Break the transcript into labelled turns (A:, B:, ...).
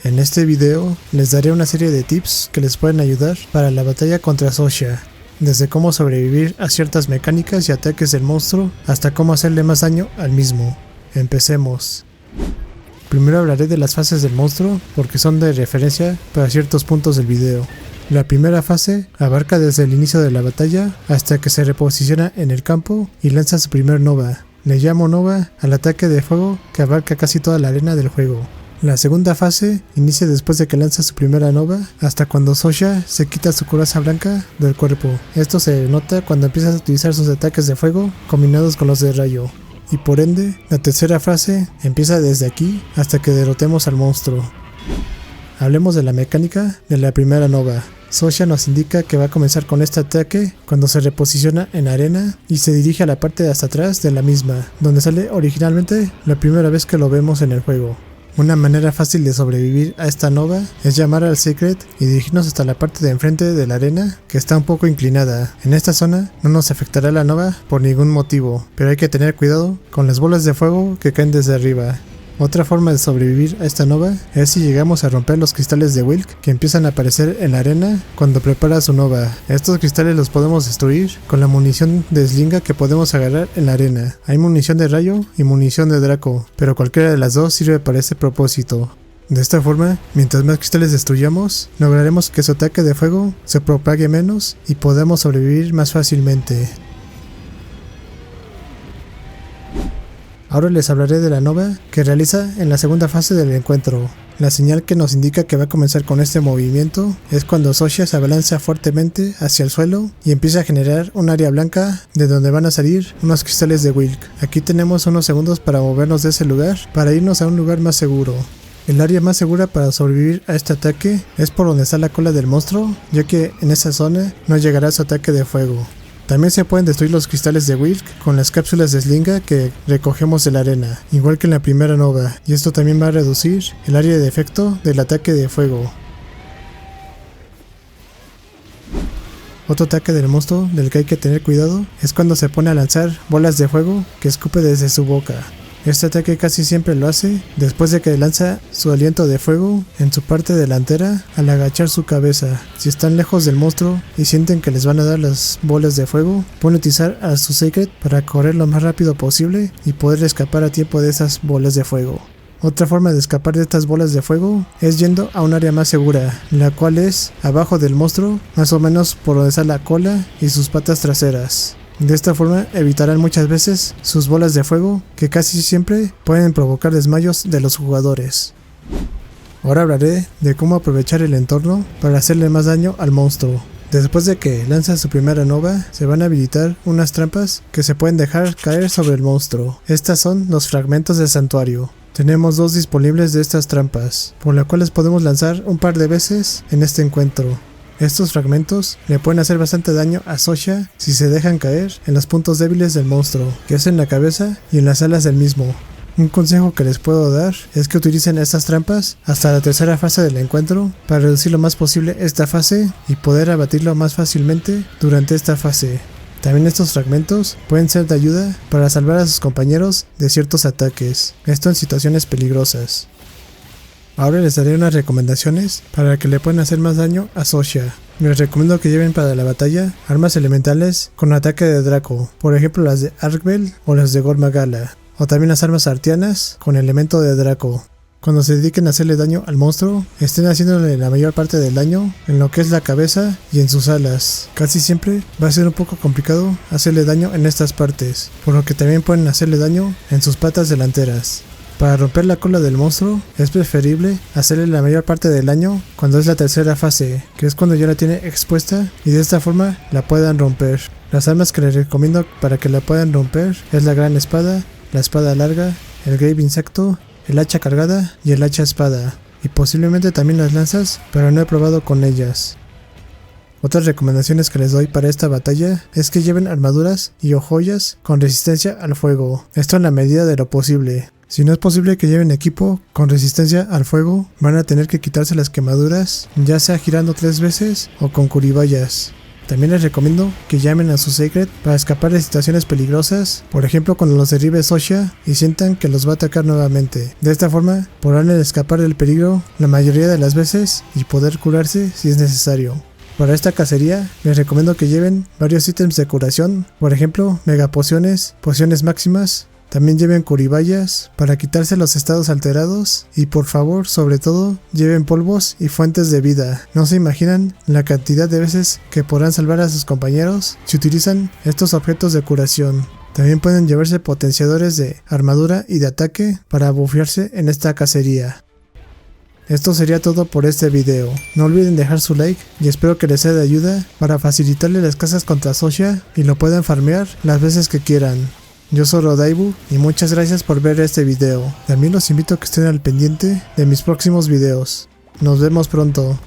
A: En este video les daré una serie de tips que les pueden ayudar para la batalla contra Xosha, desde cómo sobrevivir a ciertas mecánicas y ataques del monstruo hasta cómo hacerle más daño al mismo. Empecemos. Primero hablaré de las fases del monstruo porque son de referencia para ciertos puntos del video. La primera fase abarca desde el inicio de la batalla hasta que se reposiciona en el campo y lanza su primer Nova. Le llamo Nova al ataque de fuego que abarca casi toda la arena del juego. La segunda fase inicia después de que lanza su primera Nova hasta cuando Xosha se quita su coraza blanca del cuerpo. Esto se nota cuando empieza a utilizar sus ataques de fuego combinados con los de rayo. Y por ende, la tercera fase empieza desde aquí hasta que derrotemos al monstruo. Hablemos de la mecánica de la primera Nova. Xosha nos indica que va a comenzar con este ataque cuando se reposiciona en arena y se dirige a la parte de hasta atrás de la misma, donde sale originalmente la primera vez que lo vemos en el juego. Una manera fácil de sobrevivir a esta Nova es llamar al Secret y dirigirnos hasta la parte de enfrente de la arena que está un poco inclinada. En esta zona no nos afectará la Nova por ningún motivo, pero hay que tener cuidado con las bolas de fuego que caen desde arriba. Otra forma de sobrevivir a esta Nova es si llegamos a romper los cristales de Wilk que empiezan a aparecer en la arena cuando prepara su Nova. Estos cristales los podemos destruir con la munición de Slinga que podemos agarrar en la arena. Hay munición de rayo y munición de Draco, pero cualquiera de las dos sirve para este propósito. De esta forma, mientras más cristales destruyamos, lograremos que su ataque de fuego se propague menos y podamos sobrevivir más fácilmente. Ahora les hablaré de la Nova que realiza en la segunda fase del encuentro. La señal que nos indica que va a comenzar con este movimiento es cuando Xosha se abalanza fuertemente hacia el suelo y empieza a generar un área blanca de donde van a salir unos cristales de Wilk. Aquí tenemos unos segundos para movernos de ese lugar para irnos a un lugar más seguro. El área más segura para sobrevivir a este ataque es por donde está la cola del monstruo, ya que en esa zona no llegará su ataque de fuego. También se pueden destruir los cristales de Wilk con las cápsulas de Slinga que recogemos de la arena, igual que en la primera Nova, y esto también va a reducir el área de efecto del ataque de fuego. Otro ataque del monstruo del que hay que tener cuidado es cuando se pone a lanzar bolas de fuego que escupe desde su boca. Este ataque casi siempre lo hace después de que lanza su aliento de fuego en su parte delantera al agachar su cabeza. Si están lejos del monstruo y sienten que les van a dar las bolas de fuego, pueden utilizar a su Secret para correr lo más rápido posible y poder escapar a tiempo de esas bolas de fuego. Otra forma de escapar de estas bolas de fuego es yendo a un área más segura, la cual es abajo del monstruo, más o menos por donde está la cola y sus patas traseras. De esta forma evitarán muchas veces sus bolas de fuego que casi siempre pueden provocar desmayos de los jugadores. Ahora hablaré de cómo aprovechar el entorno para hacerle más daño al monstruo. Después de que lanza su primera Nova, se van a habilitar unas trampas que se pueden dejar caer sobre el monstruo. Estas son los fragmentos del santuario. Tenemos dos disponibles de estas trampas, por las cuales podemos lanzar un par de veces en este encuentro. Estos fragmentos le pueden hacer bastante daño a Xosha si se dejan caer en los puntos débiles del monstruo, que es en la cabeza y en las alas del mismo. Un consejo que les puedo dar es que utilicen estas trampas hasta la tercera fase del encuentro para reducir lo más posible esta fase y poder abatirlo más fácilmente durante esta fase. También estos fragmentos pueden ser de ayuda para salvar a sus compañeros de ciertos ataques, esto en situaciones peligrosas. Ahora les daré unas recomendaciones para que le puedan hacer más daño a Xosha. Les recomiendo que lleven para la batalla armas elementales con ataque de Draco, por ejemplo las de Arcbell o las de Gormagala, o también las armas artianas con elemento de Draco. Cuando se dediquen a hacerle daño al monstruo, estén haciéndole la mayor parte del daño en lo que es la cabeza y en sus alas. Casi siempre va a ser un poco complicado hacerle daño en estas partes, por lo que también pueden hacerle daño en sus patas delanteras. Para romper la cola del monstruo es preferible hacerle la mayor parte del daño cuando es la tercera fase, que es cuando ya la tiene expuesta y de esta forma la puedan romper. Las armas que les recomiendo para que la puedan romper es la gran espada, la espada larga, el grave insecto, el hacha cargada y el hacha espada, y posiblemente también las lanzas, pero no he probado con ellas. Otras recomendaciones que les doy para esta batalla es que lleven armaduras y o joyas con resistencia al fuego, esto en la medida de lo posible. Si no es posible que lleven equipo con resistencia al fuego, van a tener que quitarse las quemaduras, ya sea girando 3 veces o con curibayas. También les recomiendo que llamen a su Secret para escapar de situaciones peligrosas, por ejemplo cuando los derribe Socia y sientan que los va a atacar nuevamente. De esta forma podrán escapar del peligro la mayoría de las veces y poder curarse si es necesario. Para esta cacería les recomiendo que lleven varios ítems de curación, por ejemplo mega pociones, pociones máximas. También lleven curibayas para quitarse los estados alterados y por favor, sobre todo, lleven polvos y fuentes de vida. No se imaginan la cantidad de veces que podrán salvar a sus compañeros si utilizan estos objetos de curación. También pueden llevarse potenciadores de armadura y de ataque para bufearse en esta cacería. Esto sería todo por este video. No olviden dejar su like y espero que les sea de ayuda para facilitarle las casas contra Socia y lo puedan farmear las veces que quieran. Yo soy Rodaibu y muchas gracias por ver este video. También los invito a que estén al pendiente de mis próximos videos. Nos vemos pronto.